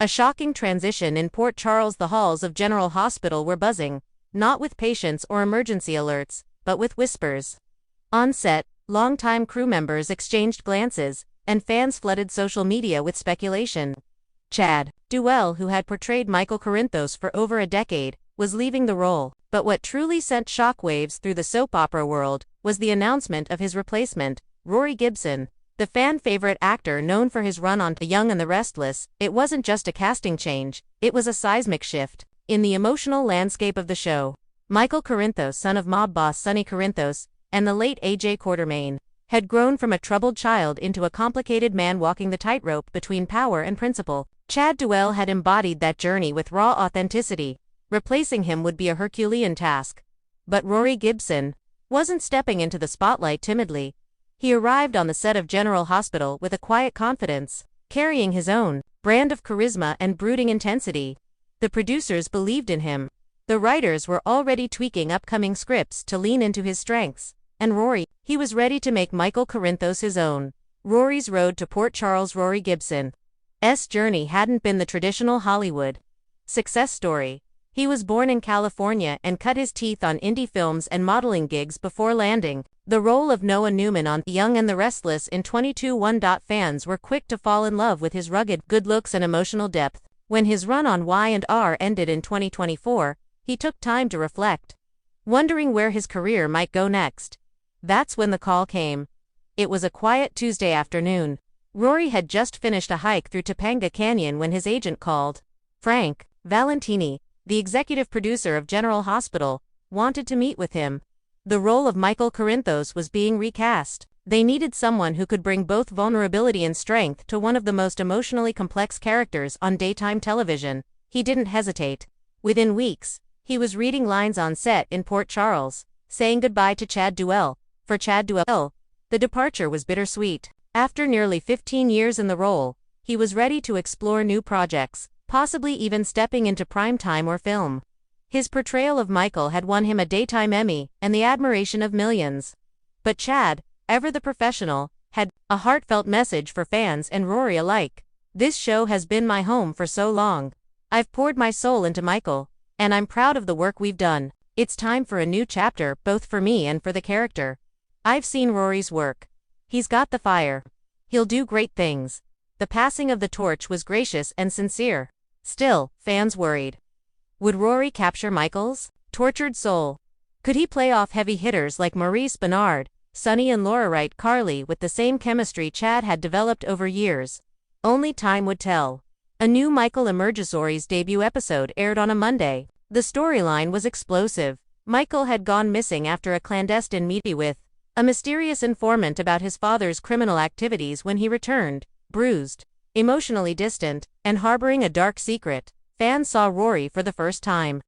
A shocking transition in Port Charles. The halls of General Hospital were buzzing, not with patients or emergency alerts, but with whispers. On set, longtime crew members exchanged glances, and fans flooded social media with speculation. Chad Duell, who had portrayed Michael Corinthos for over a decade, was leaving the role, but what truly sent shockwaves through the soap opera world was the announcement of his replacement, Rory Gibson, the fan-favorite actor known for his run on The Young and the Restless. It wasn't just a casting change, it was a seismic shift in the emotional landscape of the show. Michael Corinthos, son of mob boss Sonny Corinthos, and the late A.J. Quartermain, had grown from a troubled child into a complicated man walking the tightrope between power and principle. Chad Duell had embodied that journey with raw authenticity. Replacing him would be a Herculean task. But Rory Gibson wasn't stepping into the spotlight timidly. He arrived on the set of General Hospital with a quiet confidence, carrying his own brand of charisma and brooding intensity. The producers believed in him. The writers were already tweaking upcoming scripts to lean into his strengths. And Rory, he was ready to make Michael Corinthos his own. Rory's road to Port Charles. Rory Gibson's journey hadn't been the traditional Hollywood success story. He was born in California and cut his teeth on indie films and modeling gigs before landing the role of Noah Newman on The Young and the Restless in 22:1. Fans were quick to fall in love with his rugged good looks and emotional depth. When his run on Y&R ended in 2024, he took time to reflect, wondering where his career might go next. That's when the call came. It was a quiet Tuesday afternoon. Rory had just finished a hike through Topanga Canyon when his agent called. Frank Valentini, the executive producer of General Hospital, wanted to meet with him. The role of Michael Corinthos was being recast. They needed someone who could bring both vulnerability and strength to one of the most emotionally complex characters on daytime television. He didn't hesitate. Within weeks, he was reading lines on set in Port Charles, saying goodbye to Chad Duell. For Chad Duell, the departure was bittersweet. After nearly 15 years in the role, he was ready to explore new projects, possibly even stepping into primetime or film. His portrayal of Michael had won him a Daytime Emmy and the admiration of millions. But Chad, ever the professional, had a heartfelt message for fans and Rory alike. This show has been my home for so long. I've poured my soul into Michael, and I'm proud of the work we've done. It's time for a new chapter, both for me and for the character. I've seen Rory's work. He's got the fire. He'll do great things. The passing of the torch was gracious and sincere. Still, fans worried. Would Rory capture Michael's tortured soul? Could he play off heavy hitters like Maurice Benard, Sonny and Laura Wright Carly with the same chemistry Chad had developed over years? Only time would tell. A new Michael Emergisauri's debut episode aired on a Monday. The storyline was explosive. Michael had gone missing after a clandestine meeting with a mysterious informant about his father's criminal activities. When he returned, bruised, emotionally distant, and harboring a dark secret, fans saw Rory for the first time.